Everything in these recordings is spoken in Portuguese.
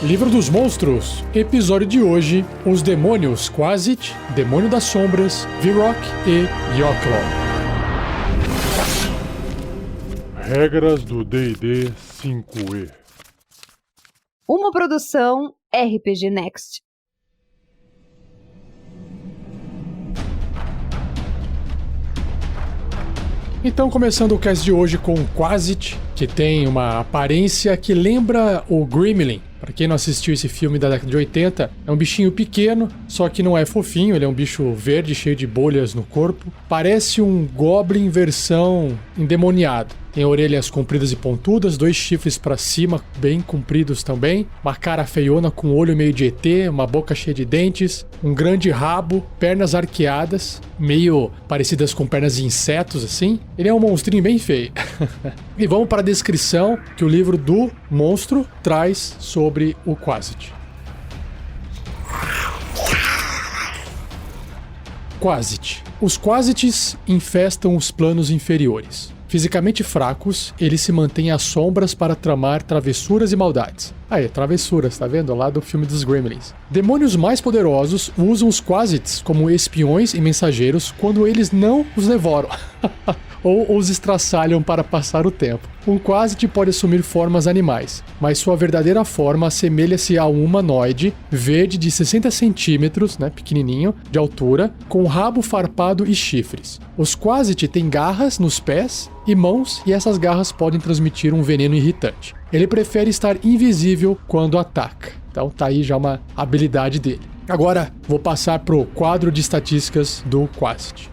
Livro dos Monstros, episódio de hoje, os demônios Quasit, Demônio das Sombras, Virok e Yochlol. Regras do D&D 5e. Uma produção RPG Next. Então, começando o cast de hoje com o Quasit, que tem uma aparência que lembra o Gremlin. Para quem não assistiu esse filme da década de 80, é um bichinho pequeno, só que não é fofinho, ele é um bicho verde cheio de bolhas no corpo. Parece um Goblin versão endemoniado. Tem orelhas compridas e pontudas, 2 chifres para cima, bem compridos também, uma cara feiona com um olho meio de ET, uma boca cheia de dentes, um grande rabo, pernas arqueadas, meio parecidas com pernas de insetos assim. Ele é um monstrinho bem feio. E vamos para a descrição que o livro do monstro traz sobre o Quasit. Quasit. Os Quasits infestam os planos inferiores. Fisicamente fracos, eles se mantêm às sombras para tramar travessuras e maldades. Aí, travessuras, tá vendo? Lá do filme dos Gremlins. Demônios mais poderosos usam os Quasits como espiões e mensageiros quando eles não os devoram. Ou os estraçalham para passar o tempo. Um Quasit pode assumir formas animais, mas sua verdadeira forma assemelha-se a um humanoide verde de 60 centímetros, pequenininho, de altura, com rabo farpado e chifres. Os Quasit têm garras nos pés e mãos, e essas garras podem transmitir um veneno irritante. Ele prefere estar invisível quando ataca. Então tá aí já uma habilidade dele. Agora vou passar pro quadro de estatísticas do Quasit.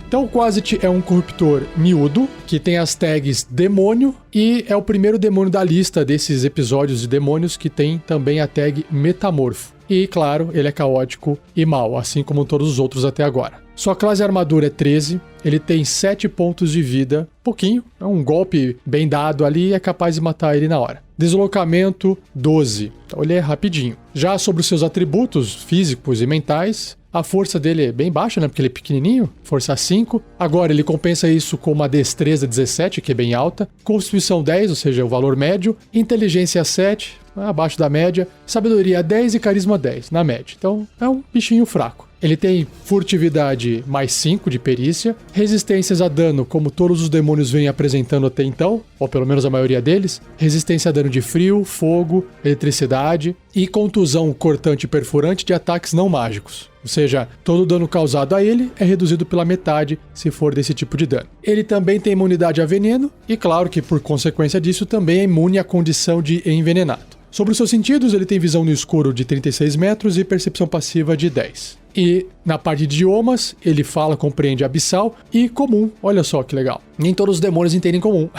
Então o Quasit é um corruptor miúdo, que tem as tags demônio, e é o primeiro demônio da lista desses episódios de demônios que tem também a tag metamorfo. E, claro, ele é caótico e mau, assim como todos os outros até agora. Sua classe de armadura é 13, ele tem 7 pontos de vida, pouquinho, é um golpe bem dado ali e é capaz de matar ele na hora. Deslocamento 12, então ele é rapidinho. Já sobre os seus atributos físicos e mentais, a força dele é bem baixa, porque ele é pequenininho, força 5. Agora ele compensa isso com uma destreza 17, que é bem alta, constituição 10, ou seja, o valor médio, inteligência 7, abaixo da média, sabedoria 10 e carisma 10, na média. Então é um bichinho fraco. Ele tem furtividade mais 5 de perícia, resistências a dano, como todos os demônios vêm apresentando até então, ou pelo menos a maioria deles, resistência a dano de frio, fogo, eletricidade e contusão cortante e perfurante de ataques não mágicos. Ou seja, todo o dano causado a ele é reduzido pela metade se for desse tipo de dano. Ele também tem imunidade a veneno e, claro que por consequência disso, também é imune à condição de envenenado. Sobre os seus sentidos, ele tem visão no escuro de 36 metros e percepção passiva de 10. E na parte de idiomas, ele fala, compreende abissal e comum. Olha só que legal. Nem todos os demônios entendem comum.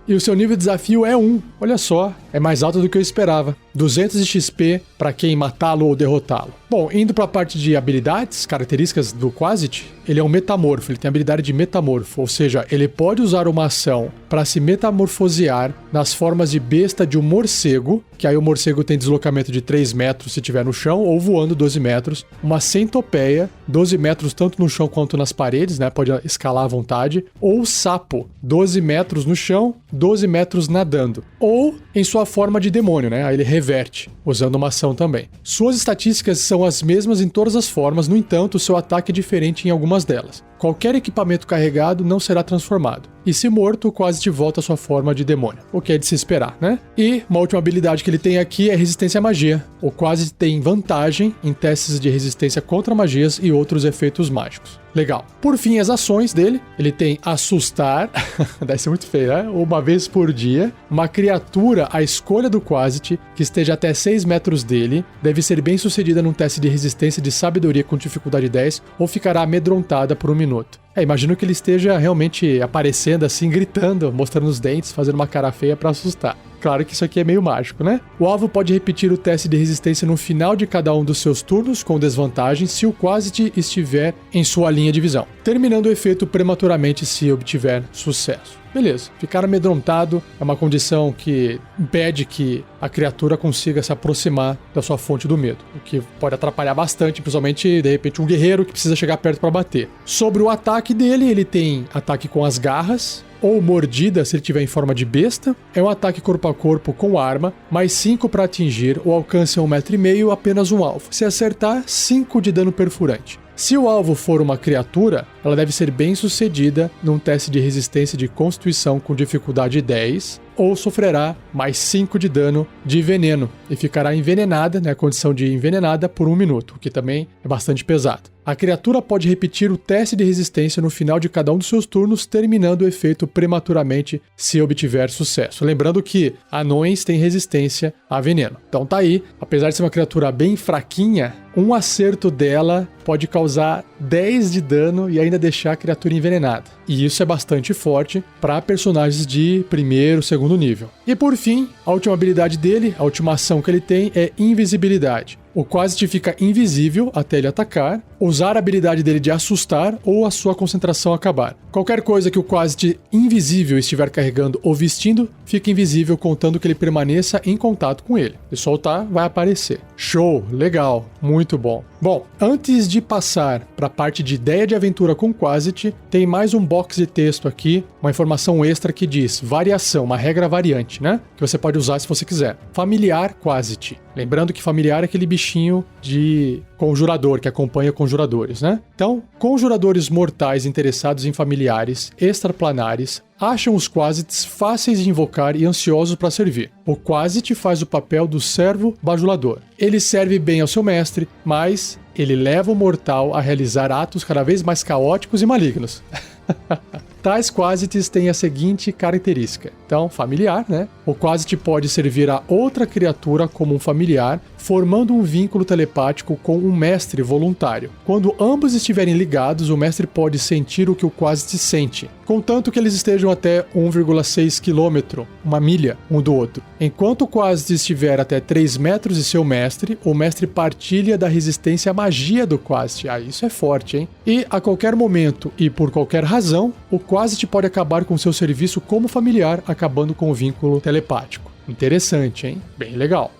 E o seu nível de desafio é 1. Olha só, é mais alto do que eu esperava. 200 de XP para quem matá-lo ou derrotá-lo. Bom, indo para a parte de habilidades, características do Quasit, ele é um metamorfo, ele tem a habilidade de metamorfo, ou seja, ele pode usar uma ação para se metamorfosear nas formas de besta de um morcego, que aí o morcego tem deslocamento de 3 metros se estiver no chão, ou voando 12 metros, uma centopeia, 12 metros tanto no chão quanto nas paredes, pode escalar à vontade, ou sapo, 12 metros no chão, 12 metros nadando, ou em sua forma de demônio, aí ele reverte, usando uma ação também. Suas estatísticas são as mesmas em todas as formas, no entanto, seu ataque é diferente em algumas delas. Qualquer equipamento carregado não será transformado. E se morto, quase te volta à sua forma de demônio. O que é de se esperar, E uma última habilidade que ele tem aqui é resistência à magia. O quase tem vantagem em testes de resistência contra magias e outros efeitos mágicos. Legal. Por fim, as ações dele. Ele tem assustar, deve ser muito feio, uma vez por dia. Uma criatura à escolha do Quasit, que esteja até 6 metros dele, deve ser bem sucedida num teste de resistência de sabedoria com dificuldade 10 ou ficará amedrontada por 1 minuto. Imagino que ele esteja realmente aparecendo assim, gritando, mostrando os dentes, fazendo uma cara feia pra assustar. claro que isso aqui é meio mágico, né? O alvo pode repetir o teste de resistência no final de cada um dos seus turnos, com desvantagem se o Quasity estiver em sua linha de visão, terminando o efeito prematuramente se obtiver sucesso. Beleza, ficar amedrontado é uma condição que impede que a criatura consiga se aproximar da sua fonte do medo, o que pode atrapalhar bastante, principalmente, de repente, um guerreiro que precisa chegar perto para bater. Sobre o ataque dele, ele tem ataque com as garras, ou mordida se ele tiver em forma de besta. É um ataque corpo a corpo com arma, mais 5 para atingir, o alcance é 1,5 m, apenas um alvo. Se acertar, 5 de dano perfurante. Se o alvo for uma criatura, ela deve ser bem sucedida num teste de resistência de constituição com dificuldade 10, ou sofrerá mais 5 de dano de veneno e ficará envenenada, né, condição de envenenada, por 1 minuto, o que também é bastante pesado. A criatura pode repetir o teste de resistência no final de cada um dos seus turnos, terminando o efeito prematuramente se obtiver sucesso. Lembrando que anões têm resistência a veneno. Então tá aí, apesar de ser uma criatura bem fraquinha, um acerto dela pode causar 10 de dano e ainda deixar a criatura envenenada. E isso é bastante forte para personagens de primeiro, segundo nível. E por fim, a última habilidade dele, a última ação que ele tem é invisibilidade. O Quasity fica invisível até ele atacar, usar a habilidade dele de assustar ou a sua concentração acabar. Qualquer coisa que o Quasity invisível estiver carregando ou vestindo, fica invisível contando que ele permaneça em contato com ele. Se soltar, vai aparecer. Show, legal, muito bom. Bom, antes de passar para a parte de ideia de aventura com Quasity, tem mais um box de texto aqui, uma informação extra que diz variação, uma regra variante, né? Que você pode usar se você quiser. Familiar Quasity. Lembrando que familiar é aquele bichinho de conjurador que acompanha conjuradores, né? Então, conjuradores mortais interessados em familiares extraplanares acham os Quasites fáceis de invocar e ansiosos para servir. O Quasity faz o papel do servo bajulador. Ele serve bem ao seu mestre, mas ele leva o mortal a realizar atos cada vez mais caóticos e malignos. Tais Quasites têm a seguinte característica. Então, familiar, né? O Quasity pode servir a outra criatura como um familiar, formando um vínculo telepático com um mestre voluntário. Quando ambos estiverem ligados, o mestre pode sentir o que o Quasity sente, contanto que eles estejam até 1,6 km, uma milha, um do outro. Enquanto o Quasity estiver até 3 metros de seu mestre, o mestre partilha da resistência à magia do Quasity. Ah, isso é forte, hein? E a qualquer momento e por qualquer razão, o Quasity pode acabar com seu serviço como familiar, acabando com o vínculo telepático. Interessante, hein? Bem legal.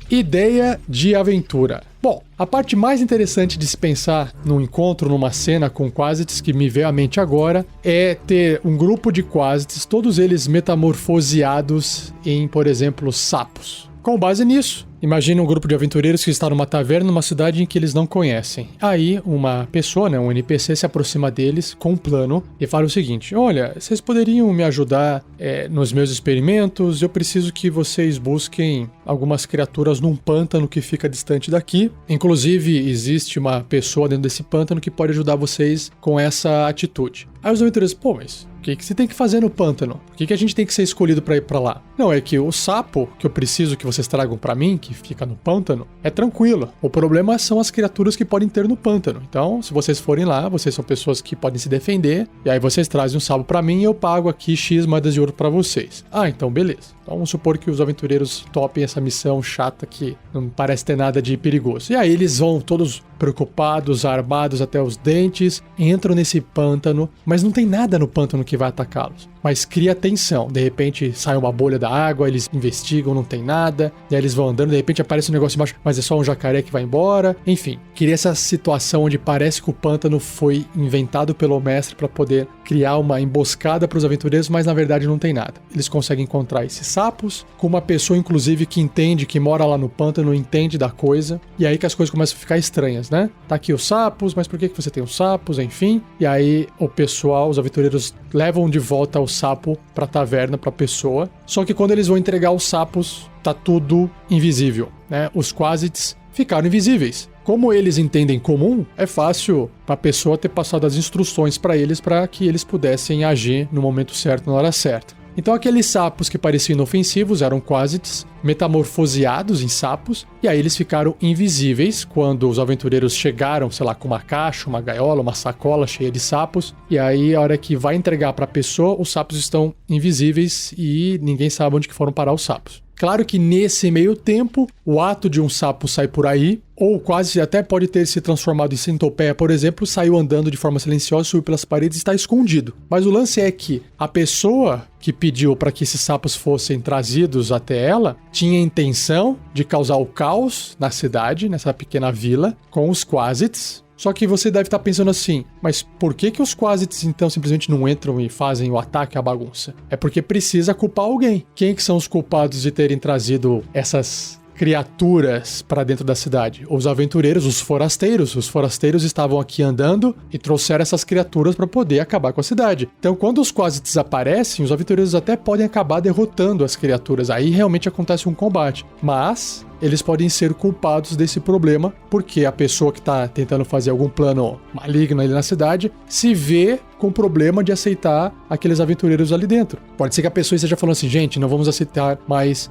Ideia de aventura. Bom, a parte mais interessante de se pensar num encontro, numa cena com Quasites que me veio à mente agora, é ter um grupo de Quasites, todos eles metamorfoseados em, por exemplo, sapos. Com base nisso, imagine um grupo de aventureiros que está numa taverna numa cidade em que eles não conhecem. Aí uma pessoa, né, um NPC, se aproxima deles com um plano e fala o seguinte: olha, vocês poderiam me ajudar nos meus experimentos? Eu preciso que vocês busquem algumas criaturas num pântano que fica distante daqui. Inclusive, existe uma pessoa dentro desse pântano que pode ajudar vocês com essa atitude. Aí os aventureiros, pô, mas o que você tem que fazer no pântano? Por que a gente tem que ser escolhido para ir para lá? Não, é que o sapo que eu preciso que vocês tragam para mim, que fica no pântano, é tranquilo. O problema são as criaturas que podem ter no pântano. Então, se vocês forem lá, vocês são pessoas que podem se defender, e aí vocês trazem um sapo para mim e eu pago aqui X moedas de ouro para vocês. Ah, então beleza. Então vamos supor que os aventureiros topem essa missão chata que não parece ter nada de perigoso. E aí eles vão todos preocupados, armados até os dentes, entram nesse pântano, mas não tem nada no pântano que vai atacá-los. Mas cria tensão. De repente sai uma bolha da água, eles investigam, não tem nada, e aí eles vão andando, de repente aparece um negócio embaixo, mas é só um jacaré que vai embora. Enfim, cria essa situação onde parece que o pântano foi inventado pelo mestre para poder criar uma emboscada para os aventureiros, mas na verdade não tem nada. Eles conseguem encontrar esses sapos, com uma pessoa inclusive que entende, que mora lá no pântano, entende da coisa, e aí que as coisas começam a ficar estranhas, né? Tá aqui os sapos, mas por que você tem os sapos? Enfim, e aí o pessoal, os aventureiros levam de volta o sapo pra taverna, pra pessoa, só que quando eles vão entregar os sapos, tá tudo invisível, né? Os Quasites ficaram invisíveis. Como eles entendem comum, é fácil a pessoa ter passado as instruções para eles para que eles pudessem agir no momento certo, na hora certa. Então aqueles sapos que pareciam inofensivos eram quasites, metamorfoseados em sapos, e aí eles ficaram invisíveis quando os aventureiros chegaram, sei lá, com uma caixa, uma gaiola, uma sacola cheia de sapos, e aí a hora que vai entregar para a pessoa, os sapos estão invisíveis e ninguém sabe onde que foram parar os sapos. Claro que nesse meio tempo, o ato de um sapo sair por aí, ou quase até pode ter se transformado em centopeia, por exemplo, saiu andando de forma silenciosa, subiu pelas paredes e está escondido. Mas o lance é que a pessoa que pediu para que esses sapos fossem trazidos até ela tinha a intenção de causar o caos na cidade, nessa pequena vila, com os quasites. Só que você deve estar pensando assim, mas por que os quasites então simplesmente não entram e fazem o ataque à bagunça? É porque precisa culpar alguém. Quem que são os culpados de terem trazido essas criaturas para dentro da cidade? Os aventureiros, os forasteiros. Os forasteiros estavam aqui andando e trouxeram essas criaturas para poder acabar com a cidade. Então, quando os quasites aparecem, os aventureiros até podem acabar derrotando as criaturas. Aí realmente acontece um combate. Mas eles podem ser culpados desse problema porque a pessoa que está tentando fazer algum plano maligno ali na cidade se vê com problema de aceitar aqueles aventureiros ali dentro. Pode ser que a pessoa esteja falando assim, gente, não vamos aceitar mais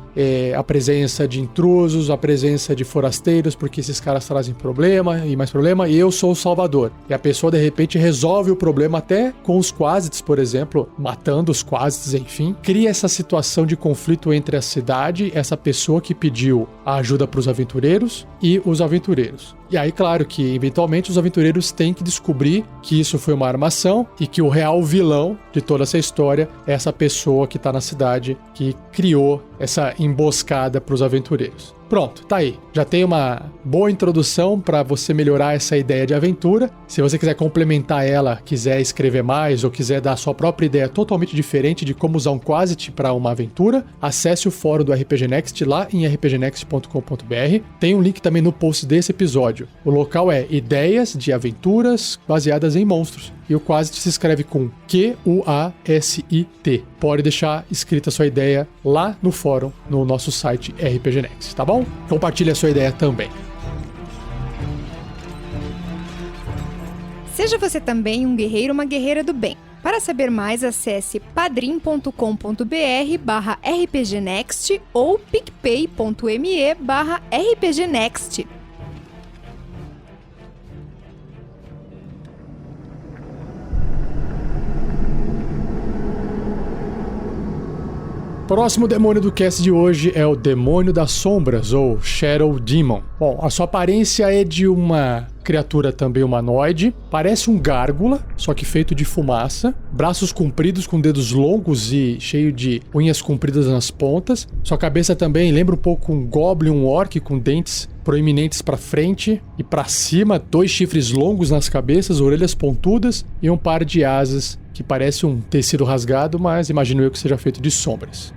a presença de intrusos, a presença de forasteiros, porque esses caras trazem problema e mais problema, e eu sou o salvador. E a pessoa, de repente, resolve o problema até com os quasites, por exemplo, matando os quasites, enfim. Cria essa situação de conflito entre a cidade, essa pessoa que pediu a ajuda para os aventureiros e os aventureiros. E aí, claro que, eventualmente, os aventureiros têm que descobrir que isso foi uma armação e que o real vilão de toda essa história é essa pessoa que está na cidade que criou essa emboscada para os aventureiros. Pronto, tá aí. Já tem uma boa introdução para você melhorar essa ideia de aventura. Se você quiser complementar ela, quiser escrever mais ou quiser dar a sua própria ideia totalmente diferente de como usar um quasite para uma aventura, acesse o fórum do RPG Next lá em rpgnext.com.br. Tem um link também no post desse episódio. O local é Ideias de Aventuras Baseadas em Monstros. E o quasite se escreve com Q-U-A-S-I-T. Pode deixar escrita a sua ideia lá no fórum, no nosso site RPG Next, tá bom? Compartilhe a sua ideia também. Seja você também um guerreiro ou uma guerreira do bem. Para saber mais, acesse padrim.com.br/rpgnext ou picpay.me/rpgnext. Próximo demônio do cast de hoje é o Demônio das Sombras, ou Shadow Demon. Bom, a sua aparência é de uma criatura também humanoide, parece um gárgula, só que feito de fumaça, braços compridos com dedos longos e cheio de unhas compridas nas pontas. Sua cabeça também lembra um pouco um goblin, um orc com dentes proeminentes para frente e para cima, 2 chifres longos nas cabeças, orelhas pontudas e um par de asas que parece um tecido rasgado, mas imagino eu que seja feito de sombras.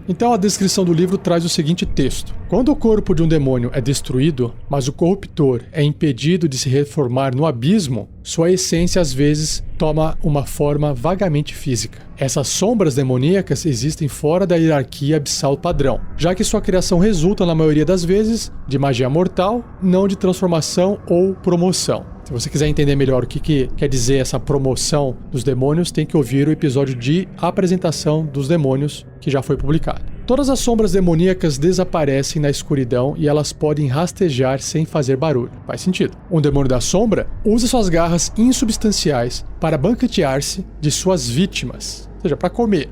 Então a descrição do livro traz o seguinte texto. Quando o corpo de um demônio é destruído, mas o corruptor é impedido de se reformar no abismo, sua essência às vezes toma uma forma vagamente física. Essas sombras demoníacas existem fora da hierarquia abissal padrão, já que sua criação resulta, na maioria das vezes, de magia mortal, não de transformação ou promoção. Se você quiser entender melhor o que quer dizer essa promoção dos demônios, tem que ouvir o episódio de apresentação dos demônios, que já foi publicado. Todas as sombras demoníacas desaparecem na escuridão e elas podem rastejar sem fazer barulho. Faz sentido. Um demônio da sombra usa suas garras insubstanciais para banquetear-se de suas vítimas. Ou seja, para comer,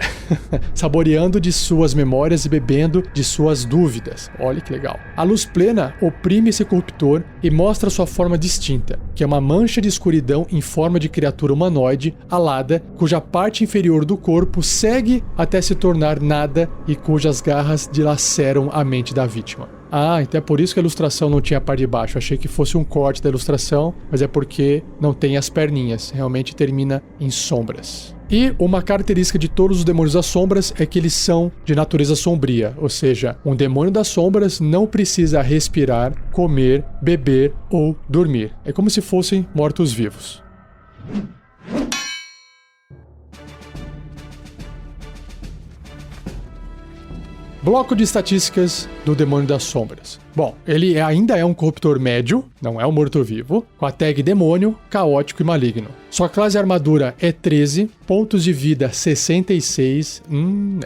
saboreando de suas memórias e bebendo de suas dúvidas. Olha que legal. A luz plena oprime esse corruptor e mostra sua forma distinta, que é uma mancha de escuridão em forma de criatura humanoide alada, cuja parte inferior do corpo segue até se tornar nada e cujas garras dilaceram a mente da vítima. Ah, então é por isso que a ilustração não tinha a parte de baixo. Eu achei que fosse um corte da ilustração, mas é porque não tem as perninhas. Realmente termina em sombras. E uma característica de todos os demônios das sombras é que eles são de natureza sombria, ou seja, um demônio das sombras não precisa respirar, comer, beber ou dormir. É como se fossem mortos-vivos. Bloco de estatísticas do Demônio das Sombras. Bom, ele ainda é um corruptor médio, não é um morto-vivo, com a tag Demônio, Caótico e Maligno. Sua classe de armadura é 13, pontos de vida 66,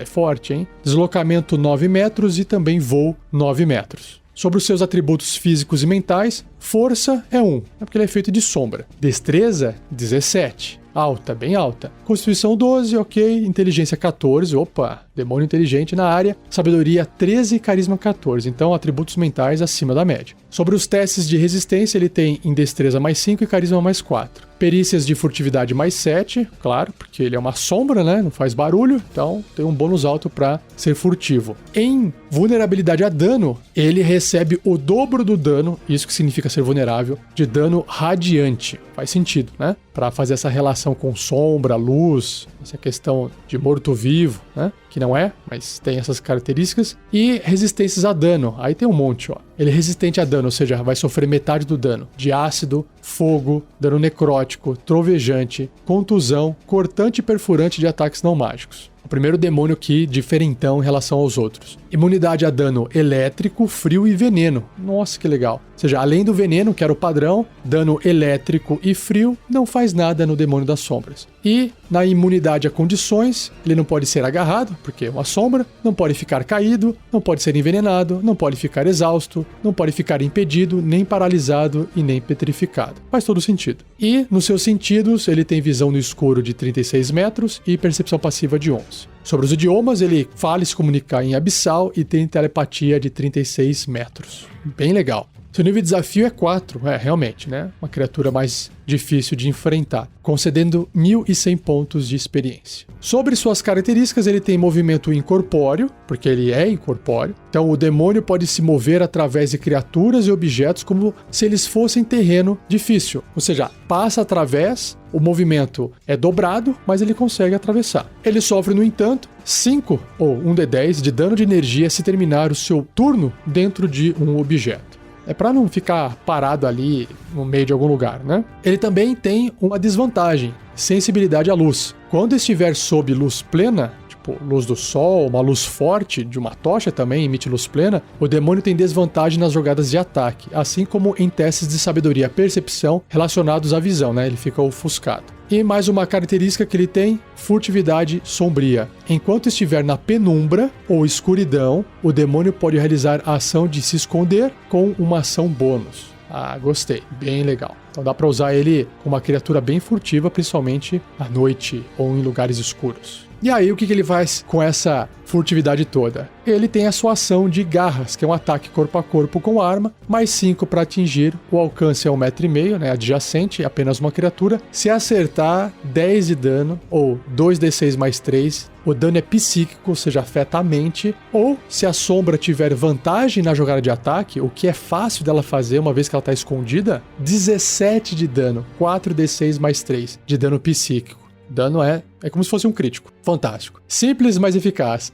é forte, hein? Deslocamento 9 metros e também voo 9 metros. Sobre os seus atributos físicos e mentais, força é 1, é porque ele é feito de sombra. Destreza, 17. Alta, bem alta. Constituição 12, ok. Inteligência 14, opa, demônio inteligente na área. Sabedoria 13 e carisma 14, então atributos mentais acima da média. Sobre os testes de resistência, ele tem em destreza mais 5 e carisma mais 4. Perícias de furtividade mais 7, claro, porque ele é uma sombra, né? Não faz barulho, então tem um bônus alto para ser furtivo. Em vulnerabilidade a dano, ele recebe o dobro do dano, isso que significa ser vulnerável, de dano radiante. Faz sentido, né? Para fazer essa relação com sombra, luz, essa questão de morto-vivo, né? Que não é, mas tem essas características. E resistências a dano, aí tem um monte, ó. Ele é resistente a dano, ou seja, vai sofrer metade do dano de ácido, fogo, dano necrótico, trovejante, contusão, cortante e perfurante de ataques não mágicos. O primeiro demônio que diferentão em relação aos outros. Imunidade a dano elétrico, frio e veneno. Nossa, que legal. Ou seja, além do veneno, que era o padrão, dano elétrico e frio não faz nada no Demônio das Sombras. E na imunidade a condições, ele não pode ser agarrado, porque é uma sombra, não pode ficar caído, não pode ser envenenado, não pode ficar exausto, não pode ficar impedido, nem paralisado e nem petrificado. Faz todo sentido. E nos seus sentidos, ele tem visão no escuro de 36 metros e percepção passiva de 11. Sobre os idiomas, ele fala e se comunicar em abissal e tem telepatia de 36 metros. Bem legal. Seu nível de desafio é 4, realmente, né? Uma criatura mais difícil de enfrentar, concedendo 1.100 pontos de experiência. Sobre suas características, ele tem movimento incorpóreo, porque ele é incorpóreo. Então, o demônio pode se mover através de criaturas e objetos como se eles fossem terreno difícil. Ou seja, passa através, o movimento é dobrado, mas ele consegue atravessar. Ele sofre, no entanto, 5 ou 1d10 de dano de energia se terminar o seu turno dentro de um objeto. É para não ficar parado ali no meio de algum lugar, né? Ele também tem uma desvantagem, sensibilidade à luz. Quando estiver sob luz plena, tipo luz do sol, uma luz forte de uma tocha também emite luz plena, o demônio tem desvantagem nas jogadas de ataque, assim como em testes de sabedoria e percepção relacionados à visão, né? Ele fica ofuscado. E mais uma característica que ele tem, furtividade sombria. Enquanto estiver na penumbra ou escuridão, o demônio pode realizar a ação de se esconder com uma ação bônus. Ah, gostei. Bem legal. Então dá para usar ele como uma criatura bem furtiva, principalmente à noite ou em lugares escuros. E aí, o que ele faz com essa furtividade toda? Ele tem a sua ação de garras, que é um ataque corpo a corpo com arma, mais 5 para atingir, o alcance é 1,5 m, né, adjacente, apenas uma criatura. Se acertar, 10 de dano, ou 2d6 mais 3, o dano é psíquico, ou seja, afeta a mente, ou se a sombra tiver vantagem na jogada de ataque, o que é fácil dela fazer uma vez que ela está escondida, 17 de dano, 4d6 mais 3 de dano psíquico. Dano é como se fosse um crítico. Fantástico. Simples, mas eficaz.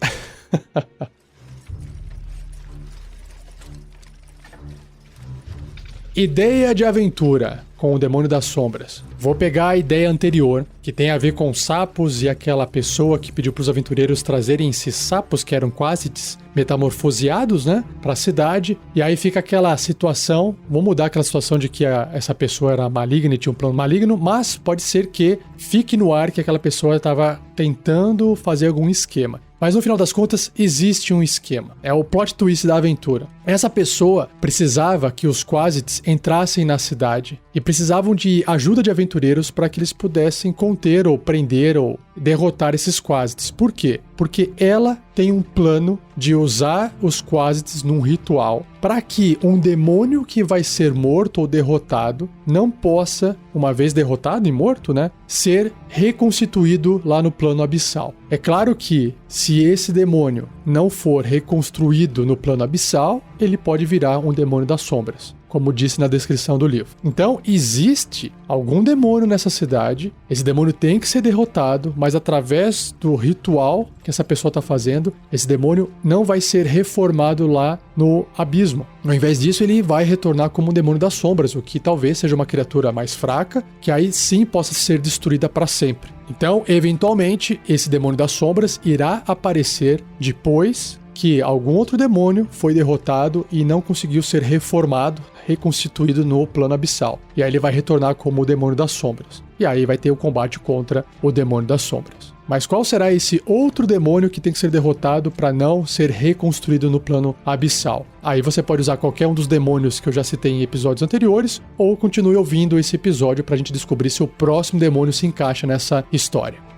Ideia de aventura com o Demônio das Sombras. Vou pegar a ideia anterior, que tem a ver com sapos e aquela pessoa que pediu para os aventureiros trazerem esses sapos que eram quase metamorfoseados, né, para a cidade. E aí fica aquela situação, vou mudar aquela situação de que essa pessoa era maligna e tinha um plano maligno, mas pode ser que fique no ar que aquela pessoa estava tentando fazer algum esquema. Mas no final das contas, existe um esquema. É o plot twist da aventura. Essa pessoa precisava que os Quasits entrassem na cidade e precisavam de ajuda de aventureiros para que eles pudessem conter ou prender ou derrotar esses Quasits. Por quê? Porque ela tem um plano de usar os Quasits num ritual para que um demônio que vai ser morto ou derrotado não possa, uma vez derrotado e morto, né, ser reconstituído lá no plano abissal. É claro que se esse demônio não for reconstruído no plano abissal, ele pode virar um demônio das sombras, como disse na descrição do livro. Então, existe algum demônio nessa cidade, esse demônio tem que ser derrotado, mas através do ritual que essa pessoa está fazendo, esse demônio não vai ser reformado lá no abismo. Ao invés disso, ele vai retornar como um demônio das sombras, o que talvez seja uma criatura mais fraca, que aí sim possa ser destruída para sempre. Então, eventualmente, esse demônio das sombras irá aparecer depois que algum outro demônio foi derrotado e não conseguiu ser reformado, reconstituído no plano abissal. E aí ele vai retornar como o demônio das sombras. E aí vai ter o combate contra o demônio das sombras. Mas qual será esse outro demônio que tem que ser derrotado para não ser reconstruído no plano abissal? Aí você pode usar qualquer um dos demônios que eu já citei em episódios anteriores, ou continue ouvindo esse episódio para a gente descobrir se o próximo demônio se encaixa nessa história.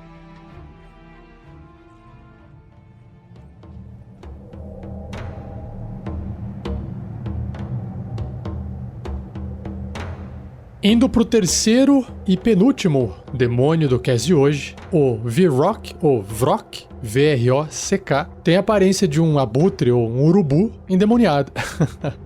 Indo pro terceiro e penúltimo demônio do cast de hoje, o Vrok, ou Vrok, V-R-O-C-K, tem a aparência de um abutre ou um urubu endemoniado.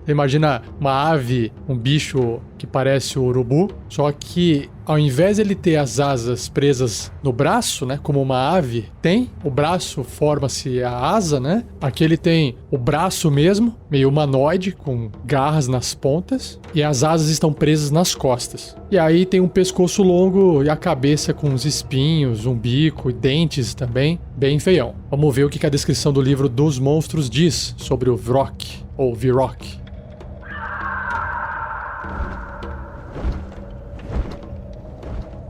Imagina uma ave, um bicho que parece o urubu, só que ao invés de ele ter as asas presas no braço, né, como uma ave tem, o braço forma-se a asa, né? Aqui ele tem o braço mesmo, meio humanoide, com garras nas pontas, e as asas estão presas nas costas. E aí tem um pescoço longo e a cabeça com uns espinhos, um bico e dentes também, bem feião. Vamos ver o que a descrição do livro dos monstros diz sobre o Vrok, ou Vrok.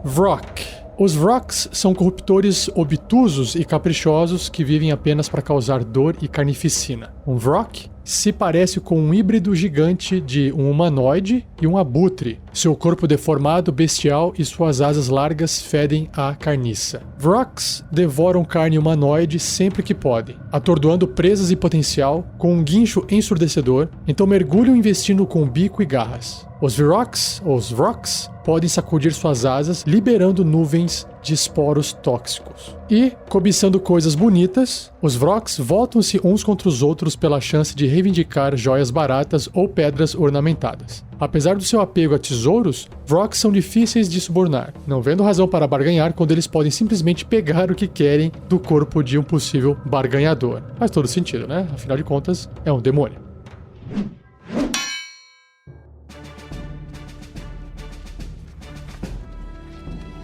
Vrok. Os Vroks são corruptores obtusos e caprichosos que vivem apenas para causar dor e carnificina. Um Vrok se parece com um híbrido gigante de um humanoide e um abutre. Seu corpo deformado, bestial e suas asas largas fedem a carniça. Vroks devoram carne humanoide sempre que podem, atordoando presas em potencial com um guincho ensurdecedor, então mergulham investindo com bico e garras. Os Vroks, podem sacudir suas asas, liberando nuvens de esporos tóxicos. E, cobiçando coisas bonitas, os Vroks voltam-se uns contra os outros pela chance de reivindicar joias baratas ou pedras ornamentadas. Apesar do seu apego a tesouros, Vroks são difíceis de subornar, não vendo razão para barganhar quando eles podem simplesmente pegar o que querem do corpo de um possível barganhador. Faz todo sentido, né? Afinal de contas, é um demônio.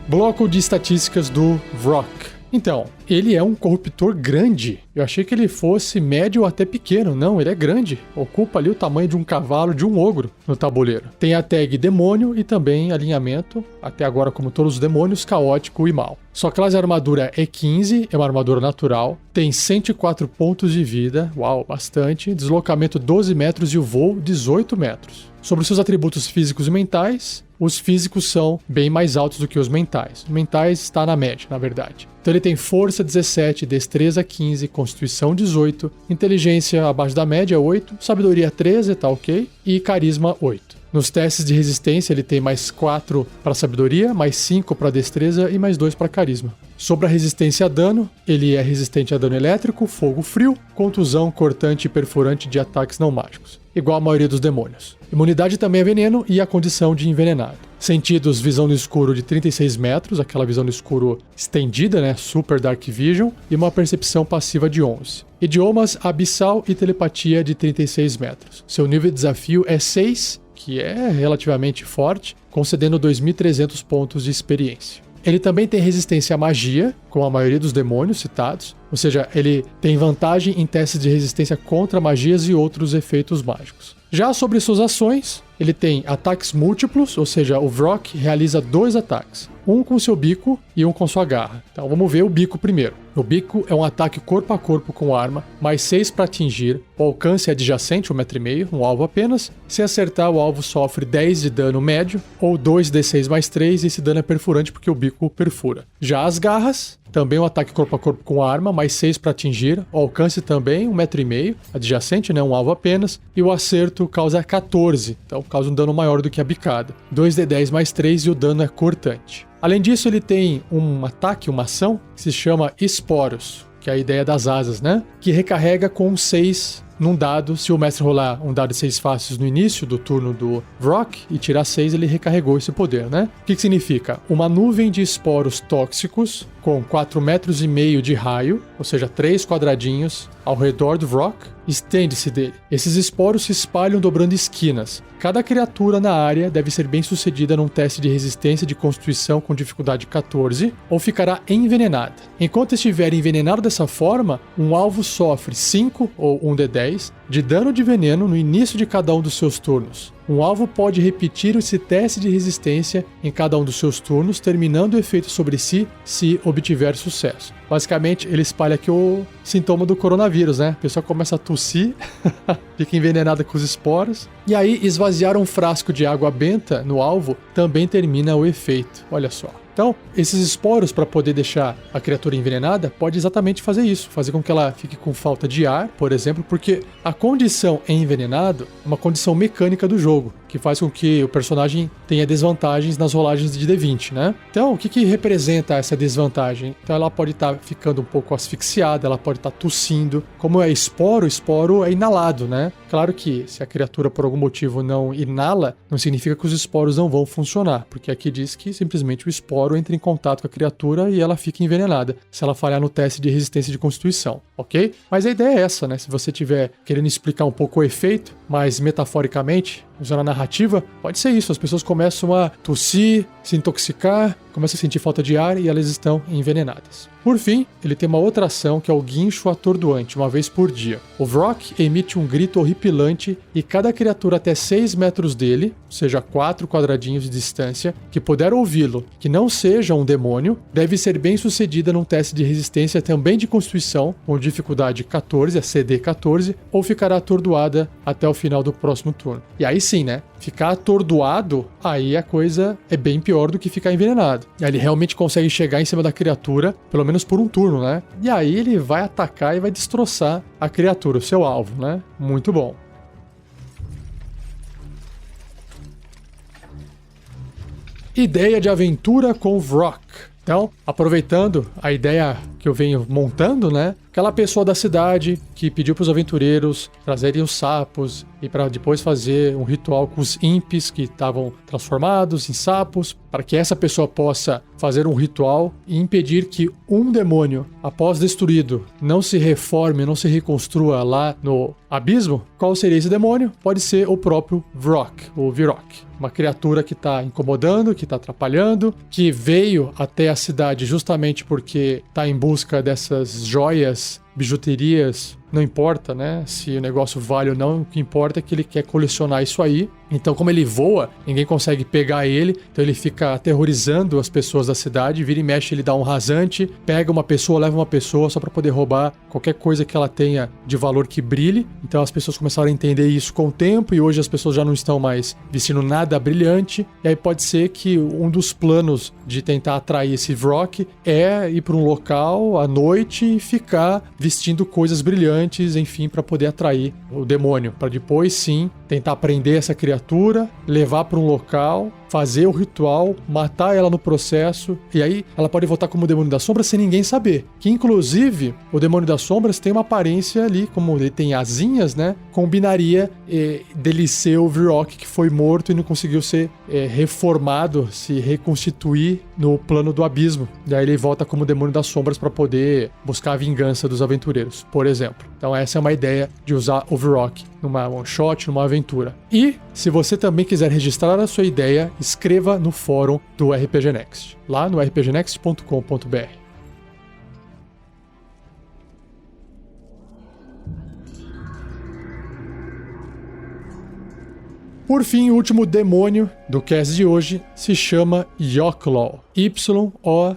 Bloco de estatísticas do Vrok. Então, ele é um corruptor grande. Eu achei que ele fosse médio ou até pequeno. Não, ele é grande. Ocupa ali o tamanho de um cavalo, de um ogro no tabuleiro. Tem a tag demônio e também alinhamento, até agora como todos os demônios, caótico e mal. Sua classe de armadura é 15, é uma armadura natural. Tem 104 pontos de vida, uau, bastante. Deslocamento 12 metros e o voo 18 metros. Sobre seus atributos físicos e mentais, os físicos são bem mais altos do que os mentais. Os mentais está na média, na verdade. Então ele tem força 17, destreza 15, constituição 18, inteligência abaixo da média 8, sabedoria 13, tá ok, e carisma 8. Nos testes de resistência ele tem mais 4 para sabedoria, mais 5 para destreza e mais 2 para carisma. Sobre a resistência a dano, ele é resistente a dano elétrico, fogo frio, contusão, cortante e perfurante de ataques não mágicos, igual a maioria dos demônios. Imunidade também é veneno e a condição de envenenado. Sentidos, visão no escuro de 36 metros, aquela visão no escuro estendida, né? Super Dark Vision, e uma percepção passiva de 11. Idiomas, abissal e telepatia de 36 metros. Seu nível de desafio é 6, que é relativamente forte, concedendo 2.300 pontos de experiência. Ele também tem resistência à magia, como a maioria dos demônios citados, ou seja, ele tem vantagem em testes de resistência contra magias e outros efeitos mágicos. Já sobre suas ações, ele tem ataques múltiplos, ou seja, o Vrok realiza 2 ataques, um com seu bico e um com sua garra. Então vamos ver o bico primeiro. O bico é um ataque corpo a corpo com arma, mais 6 para atingir, o alcance é adjacente, 1,5 m, um alvo apenas. Se acertar, o alvo sofre 10 de dano médio, ou 2d6 mais 3, e esse dano é perfurante porque o bico perfura. Já as garras, também um ataque corpo a corpo com arma, mais 6 para atingir, o alcance também, 1,5 m, adjacente, né, um alvo apenas, e o acerto causa 14, então causa um dano maior do que a bicada. 2d10 mais 3 e o dano é cortante. Além disso, ele tem um ataque, uma ação, que se chama Esporos, que é a ideia das asas, né? Que recarrega com 6 num dado. Se o mestre rolar um dado de 6 faces no início do turno do Vrock e tirar 6, ele recarregou esse poder, né? O que significa? Uma nuvem de esporos tóxicos com 4,5 metros de raio, ou seja, 3 quadradinhos ao redor do Vrock, estende-se dele. Esses esporos se espalham dobrando esquinas. Cada criatura na área deve ser bem sucedida num teste de resistência de constituição com dificuldade 14 ou ficará envenenada. Enquanto estiver envenenado dessa forma, um alvo sofre 5 ou 1d10 de dano de veneno no início de cada um dos seus turnos. Um alvo pode repetir esse teste de resistência em cada um dos seus turnos, terminando o efeito sobre si se obtiver sucesso. Basicamente, ele espalha aqui o sintoma do coronavírus, né? A pessoa começa a tossir, fica envenenada com os esporos. E aí, esvaziar um frasco de água benta no alvo também termina o efeito. Olha só. Então, esses esporos, para poder deixar a criatura envenenada, pode exatamente fazer isso, fazer com que ela fique com falta de ar, por exemplo, porque a condição envenenado é uma condição mecânica do jogo, que faz com que o personagem tenha desvantagens nas rolagens de D20, né? Então, o que representa essa desvantagem? Então, ela pode estar ficando um pouco asfixiada, ela pode estar tossindo. Como é esporo, o esporo é inalado, né? Claro que se a criatura por algum motivo não inala, não significa que os esporos não vão funcionar, porque aqui diz que simplesmente o esporo entra em contato com a criatura e ela fica envenenada, se ela falhar no teste de resistência de constituição, ok? Mas a ideia é essa, né? Se você estiver querendo explicar um pouco o efeito, mais metaforicamente, usando a narrativa, pode ser isso. As pessoas começam a tossir, se intoxicar, começam a sentir falta de ar e elas estão envenenadas. Por fim, ele tem uma outra ação que é o guincho atordoante, uma vez por dia. O Vrock emite um grito horripilante e cada criatura até 6 metros dele, ou seja, 4 quadradinhos de distância, que puder ouvi-lo, que não seja um demônio, deve ser bem sucedida num teste de resistência também de constituição, com dificuldade 14, a CD 14, ou ficará atordoada até o final do próximo turno. E aí sim, né? Ficar atordoado, aí a coisa é bem pior do que ficar envenenado. E aí ele realmente consegue chegar em cima da criatura, pelo menos por um turno, né? E aí ele vai atacar e vai destroçar a criatura, o seu alvo, né? Muito bom. Ideia de aventura com Vrock. Então, aproveitando a ideia que eu venho montando, né? Aquela pessoa da cidade que pediu para os aventureiros trazerem os sapos e para depois fazer um ritual com os impis que estavam transformados em sapos, para que essa pessoa possa fazer um ritual e impedir que um demônio, após destruído, não se reforme, não se reconstrua lá no abismo. Qual seria esse demônio? Pode ser o próprio Vrock, o Virok. Uma criatura que está incomodando, que está atrapalhando, que veio até a cidade justamente porque está em busca dessas joias, bijuterias, não importa, né, se o negócio vale ou não, o que importa é que ele quer colecionar isso aí. Então, como ele voa, ninguém consegue pegar ele, então ele fica aterrorizando as pessoas da cidade, vira e mexe, ele dá um rasante, pega uma pessoa, leva uma pessoa só para poder roubar qualquer coisa que ela tenha de valor que brilhe. Então as pessoas começaram a entender isso com o tempo e hoje as pessoas já não estão mais vestindo nada brilhante. E aí pode ser que um dos planos de tentar atrair esse Vrock é ir para um local à noite e ficar vestindo coisas brilhantes, enfim, para poder atrair o demônio, para depois sim tentar prender essa criatura, levar para um local, fazer o ritual, matar ela no processo, e aí ela pode voltar como demônio das sombras sem ninguém saber. Que inclusive o demônio das sombras tem uma aparência ali, como ele tem asinhas, né? Combinaria dele ser o Vrock que foi morto e não conseguiu ser reformado, se reconstituir no plano do abismo. Daí ele volta como demônio das sombras para poder buscar a vingança dos aventureiros, por exemplo. Então essa é uma ideia de usar o Vrock numa one shot, numa aventura. E se você também quiser registrar a sua ideia, escreva no fórum do RPG Next, lá no rpgnext.com.br. Por fim, o último demônio do cast de hoje se chama Yochlol. Y-O-C-H-L-O-L.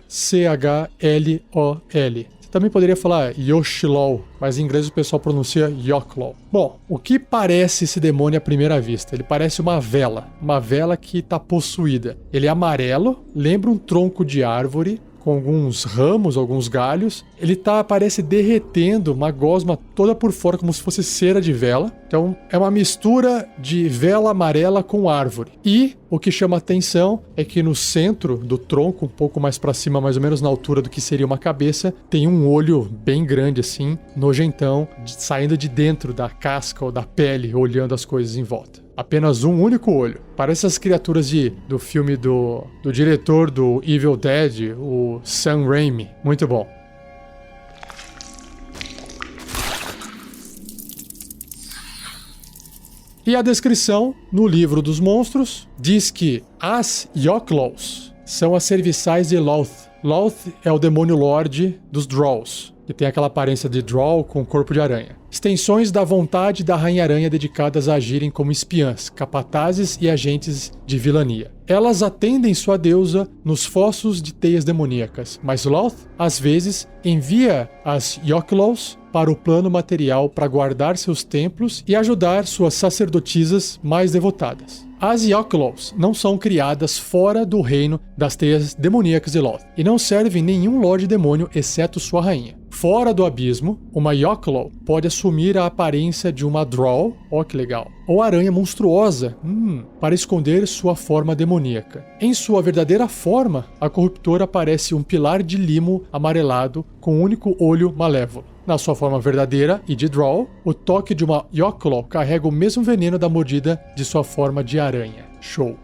Também poderia falar Yoshlol, mas em inglês o pessoal pronuncia Yochlol. Bom, o que parece esse demônio à primeira vista? Ele parece uma vela que está possuída. Ele é amarelo, lembra um tronco de árvore, com alguns ramos, alguns galhos. Ele parece derretendo uma gosma toda por fora, como se fosse cera de vela. Então é uma mistura de vela amarela com árvore. E o que chama atenção é que no centro do tronco, um pouco mais para cima, mais ou menos na altura do que seria uma cabeça, tem um olho bem grande assim, nojentão, saindo de dentro da casca ou da pele, olhando as coisas em volta. Apenas um único olho. Parece as criaturas do filme do diretor do Evil Dead, o Sam Raimi. Muito bom. E a descrição no livro dos monstros diz que as Yoclaws são as serviçais de Lolth. Lolth é o demônio lorde dos Drolls, que tem aquela aparência de Droll com corpo de aranha. Extensões da vontade da Rainha-Aranha dedicadas a agirem como espiãs, capatazes e agentes de vilania. Elas atendem sua deusa nos fossos de teias demoníacas, mas Lolth, às vezes, envia as Yoclaws para o plano material para guardar seus templos e ajudar suas sacerdotisas mais devotadas. As Yoclaws não são criadas fora do reino das teias demoníacas de Lolth e não servem nenhum Lorde Demônio exceto sua rainha. Fora do abismo, uma Yoclaw pode assumir a aparência de uma Droll, ó que legal, ou aranha monstruosa, para esconder sua forma demoníaca. Em sua verdadeira forma, a corruptora parece um pilar de limo amarelado com um único olho malévolo. Na sua forma verdadeira e de Droll, o toque de uma Yoclaw carrega o mesmo veneno da mordida de sua forma de aranha. Show!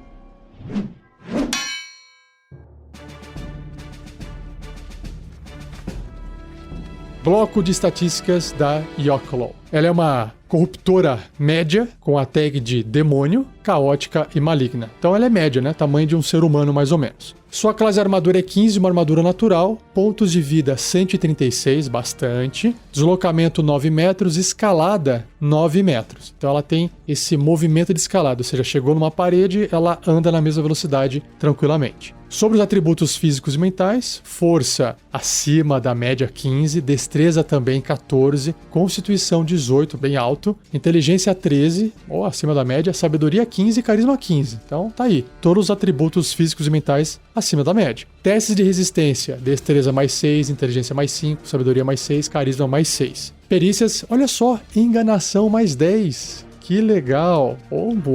Bloco de estatísticas da Yoclaw. Ela é uma corruptora média, com a tag de demônio, caótica e maligna. Então ela é média, né? Tamanho de um ser humano mais ou menos. Sua classe armadura é 15, uma armadura natural. Pontos de vida 136, bastante. Deslocamento 9 metros, escalada 9 metros. Então ela tem esse movimento de escalada, ou seja, chegou numa parede, ela anda na mesma velocidade tranquilamente. Sobre os atributos físicos e mentais, força acima da média 15, destreza também 14, constituição 18, bem alto, inteligência 13, ou acima da média, sabedoria 15 e carisma 15. Então tá aí, todos os atributos físicos e mentais acima da média. Testes de resistência, destreza mais 6, inteligência mais 5, sabedoria mais 6, carisma mais 6. Perícias, olha só, enganação mais 10. Que legal!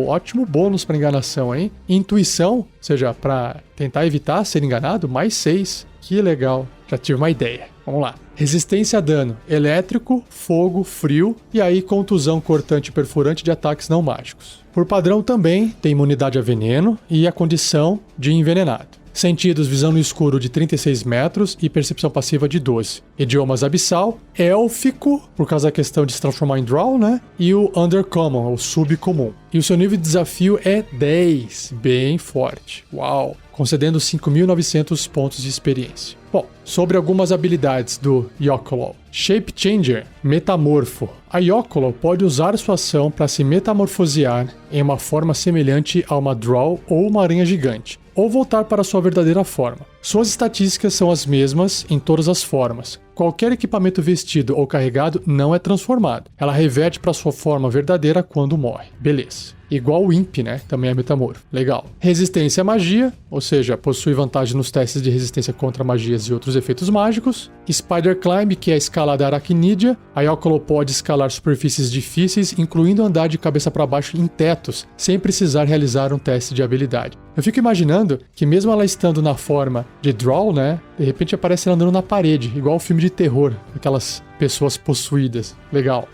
Ótimo bônus para enganação, hein? Intuição, ou seja, para tentar evitar ser enganado, mais 6. Que legal! Já tive uma ideia. Vamos lá. Resistência a dano elétrico, fogo, frio e aí contusão cortante e perfurante de ataques não mágicos. Por padrão também tem imunidade a veneno e a condição de envenenado. Sentidos, visão no escuro de 36 metros e percepção passiva de 12. Idiomas abissal, élfico, por causa da questão de se transformar em Drow, né? E o Undercommon, o subcomum. E o seu nível de desafio é 10, bem forte. Uau! Concedendo 5.900 pontos de experiência. Bom, sobre algumas habilidades do Yoclaw. Shape Changer, metamorfo. A Yoclaw pode usar sua ação para se metamorfosear em uma forma semelhante a uma Drow ou uma aranha gigante, ou voltar para sua verdadeira forma. Suas estatísticas são as mesmas em todas as formas. Qualquer equipamento vestido ou carregado não é transformado. Ela reverte para sua forma verdadeira quando morre. Beleza. Igual o Imp, né? Também é metamorfo. Legal. Resistência à magia, ou seja, possui vantagem nos testes de resistência contra magias e outros efeitos mágicos. Spider Climb, que é a escalada aracnídea. A Yoclaw pode escalar superfícies difíceis, incluindo andar de cabeça para baixo em tetos, sem precisar realizar um teste de habilidade. Eu fico imaginando que mesmo ela estando na forma de Drow, né? De repente aparece ela andando na parede, igual o filme de terror, aquelas pessoas possuídas. Legal.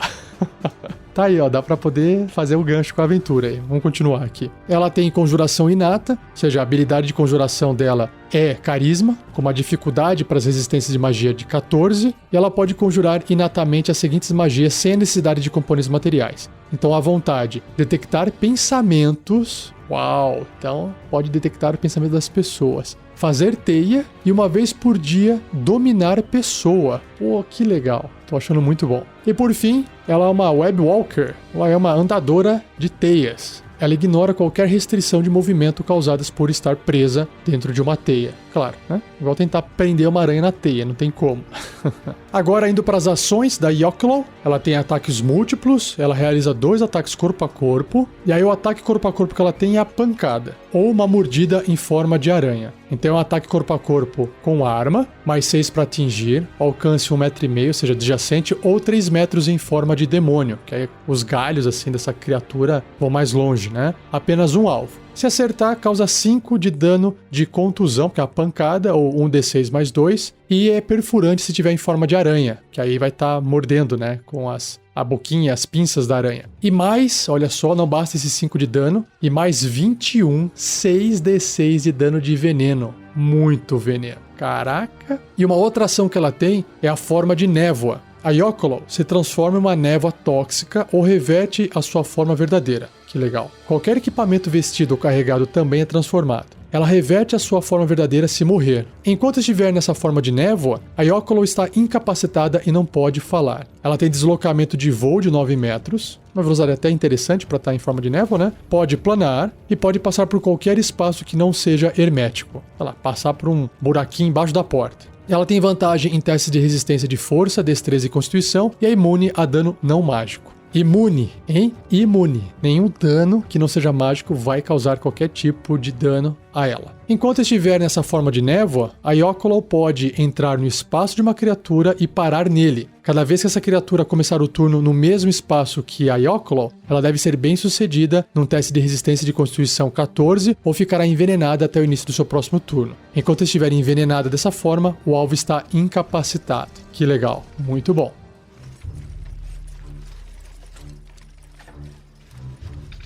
Tá aí, ó, dá pra poder fazer o gancho com a aventura aí. Vamos continuar aqui. Ela tem conjuração inata, ou seja, a habilidade de conjuração dela é carisma, com uma dificuldade para as resistências de magia de 14, e ela pode conjurar inatamente as seguintes magias sem a necessidade de componentes materiais. Então, à vontade, detectar pensamentos. Uau! Então, pode detectar o pensamento das pessoas. Fazer teia e uma vez por dia dominar pessoa. Pô, que legal. Tô achando muito bom. E por fim, ela é uma Web Walker. Ela é uma andadora de teias. Ela ignora qualquer restrição de movimento causadas por estar presa dentro de uma teia. Claro, né? Igual tentar prender uma aranha na teia, não tem como. Agora, indo para as ações da Yoclaw, ela tem ataques múltiplos, ela realiza 2 ataques corpo a corpo, e aí o ataque corpo a corpo que ela tem é a pancada, ou uma mordida em forma de aranha. Então é um ataque corpo a corpo com arma, mais 6 para atingir, alcance 1,5 metro, ou seja, adjacente, ou 3 metros em forma de demônio, que aí os galhos assim dessa criatura vão mais longe, né? Apenas um alvo. Se acertar, causa 5 de dano de contusão, que é a pancada, ou 1d6 mais 2, e é perfurante se tiver em forma de aranha, que aí vai estar mordendo, né, com a boquinha, as pinças da aranha. E mais, olha só, não basta esses 5 de dano, e mais 21, 6d6 de dano de veneno. Muito veneno. Caraca! E uma outra ação que ela tem é a forma de névoa. A Yocolo se transforma em uma névoa tóxica ou reverte a sua forma verdadeira. Que legal. Qualquer equipamento vestido ou carregado também é transformado. Ela reverte a sua forma verdadeira se morrer. Enquanto estiver nessa forma de névoa, a Yocolo está incapacitada e não pode falar. Ela tem deslocamento de voo de 9 metros, uma velocidade até interessante para estar em forma de névoa, né? Pode planar e pode passar por qualquer espaço que não seja hermético. Sei lá, passar por um buraquinho embaixo da porta. Ela tem vantagem em testes de resistência de força, destreza e constituição e é imune a dano não mágico. Imune, hein? Imune. Nenhum dano que não seja mágico vai causar qualquer tipo de dano a ela. Enquanto estiver nessa forma de névoa, a Yocolo pode entrar no espaço de uma criatura e parar nele. Cada vez que essa criatura começar o turno no mesmo espaço que a Yocolo, ela deve ser bem sucedida num teste de resistência de constituição 14 ou ficará envenenada até o início do seu próximo turno. Enquanto estiver envenenada dessa forma, o alvo está incapacitado. Que legal, muito bom.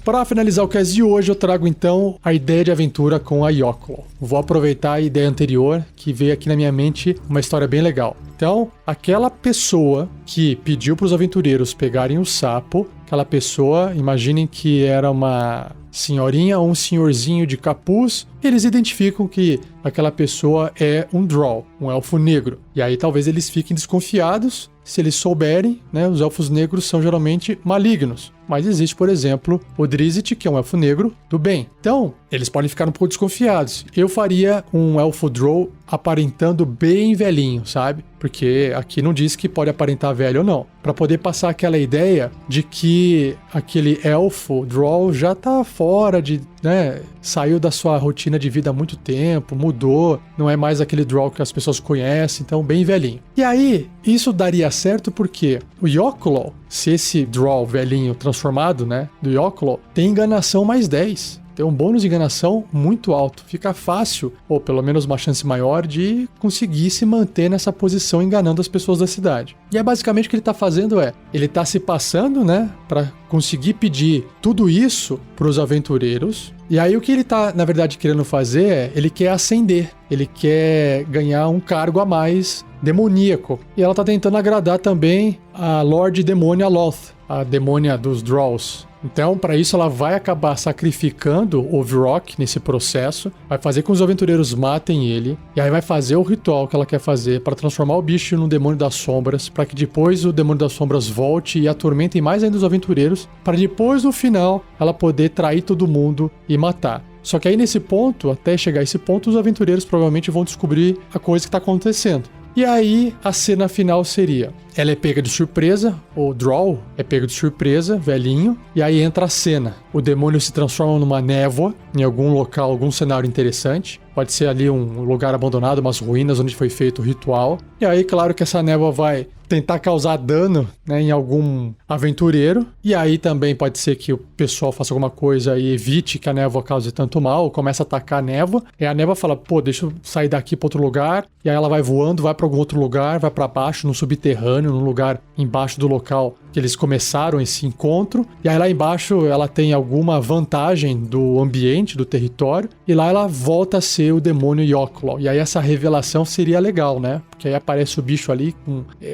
Para finalizar o cast de hoje, eu trago então a ideia de aventura com a Yocolo. Vou aproveitar a ideia anterior, que veio aqui na minha mente uma história bem legal. Então, aquela pessoa que pediu para os aventureiros pegarem o sapo, aquela pessoa, imaginem que era uma senhorinha ou um senhorzinho de capuz, eles identificam que aquela pessoa é um Drow, um elfo negro. E aí talvez eles fiquem desconfiados. Se eles souberem, né, os elfos negros são geralmente malignos. Mas existe, por exemplo, o Drizzt, que é um elfo negro do bem. Então, eles podem ficar um pouco desconfiados. Eu faria um elfo Drow aparentando bem velhinho, sabe? Porque aqui não diz que pode aparentar velho ou não. Para poder passar aquela ideia de que aquele elfo Drow já tá fora de, né, saiu da sua rotina de vida há muito tempo, mudou, não é mais aquele Drow que as pessoas conhecem, então bem velhinho. E aí, isso daria certo porque o Yocolo, se esse Drow velhinho transformado, né, do Yocolo, tem enganação mais 10. Tem um bônus de enganação muito alto. Fica fácil, ou pelo menos uma chance maior, de conseguir se manter nessa posição enganando as pessoas da cidade. E é basicamente o que ele tá fazendo ele tá se passando, né, para conseguir pedir tudo isso pros aventureiros. E aí o que ele tá, na verdade, querendo fazer ele quer ascender. Ele quer ganhar um cargo a mais demoníaco. E ela tá tentando agradar também a Lorde Demônia Loth, a demônia dos Drows. Então, para isso, ela vai acabar sacrificando o Vrock nesse processo, vai fazer com que os aventureiros matem ele, e aí vai fazer o ritual que ela quer fazer para transformar o bicho num demônio das sombras, para que depois o demônio das sombras volte e atormente mais ainda os aventureiros, para depois, no final, ela poder trair todo mundo e matar. Só que aí nesse ponto, até chegar a esse ponto, os aventureiros provavelmente vão descobrir a coisa que está acontecendo. E aí, a cena final seria: ela é pega de surpresa, o Drow é pego de surpresa, velhinho, e aí entra a cena. O demônio se transforma numa névoa, em algum local, algum cenário interessante. Pode ser ali um lugar abandonado, umas ruínas onde foi feito o ritual. E aí, claro que essa névoa vai tentar causar dano, né, em algum aventureiro. E aí também pode ser que o pessoal faça alguma coisa e evite que a névoa cause tanto mal, ou comece a atacar a névoa. E a névoa fala, pô, deixa eu sair daqui para outro lugar. E aí ela vai voando, vai para algum outro lugar, vai para baixo, no subterrâneo, num lugar embaixo do local que eles começaram esse encontro. E aí lá embaixo ela tem alguma vantagem do ambiente, do território. E lá ela volta a ser o demônio Yocolo. E aí essa revelação seria legal, né? Porque aí aparece o bicho ali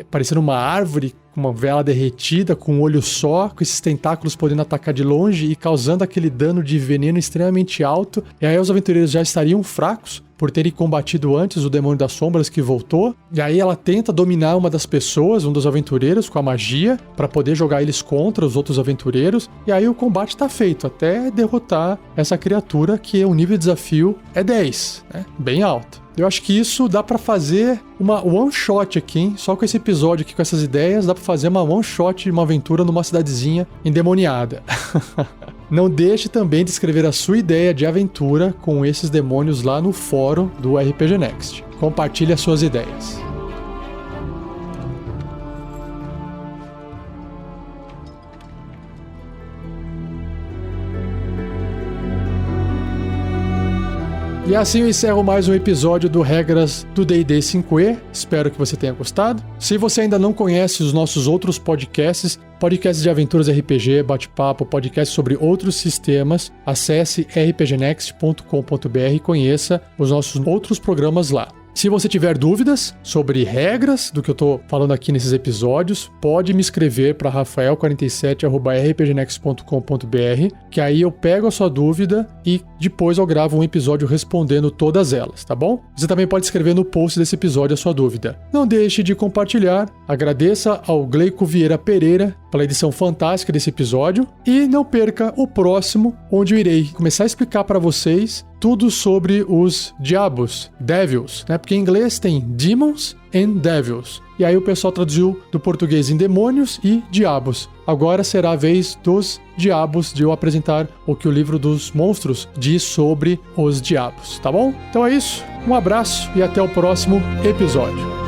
parecendo uma árvore, com uma vela derretida, com um olho só, com esses tentáculos podendo atacar de longe e causando aquele dano de veneno extremamente alto. E aí os aventureiros já estariam fracos por terem combatido antes o demônio das sombras que voltou. E aí ela tenta dominar uma das pessoas, um dos aventureiros, com a magia, para poder jogar eles contra os outros aventureiros. E aí o combate tá feito, até derrotar essa criatura, que o nível de desafio é 10, né? Bem alto. Eu acho que isso dá pra fazer uma one shot aqui, hein? Só com esse episódio aqui, com essas ideias, dá pra fazer uma one shot de uma aventura numa cidadezinha endemoniada. Não deixe também de escrever a sua ideia de aventura com esses demônios lá no fórum do RPG Next. Compartilhe as suas ideias. E assim eu encerro mais um episódio do Regras do D&D 5e. Espero que você tenha gostado. Se você ainda não conhece os nossos outros podcasts de aventuras RPG, bate-papo, podcast sobre outros sistemas, acesse rpgnext.com.br e conheça os nossos outros programas lá. Se você tiver dúvidas sobre regras do que eu tô falando aqui nesses episódios, pode me escrever para rafael47@rpgnext.com.br, que aí eu pego a sua dúvida e depois eu gravo um episódio respondendo todas elas, tá bom? Você também pode escrever no post desse episódio a sua dúvida. Não deixe de compartilhar, agradeça ao Gleico Vieira Pereira pela edição fantástica desse episódio e não perca o próximo, onde eu irei começar a explicar para vocês tudo sobre os diabos, devils, né? Porque em inglês tem demons and devils. E aí o pessoal traduziu do português em demônios e diabos. Agora será a vez dos diabos de eu apresentar o que o livro dos monstros diz sobre os diabos, tá bom? Então é isso, um abraço e até o próximo episódio.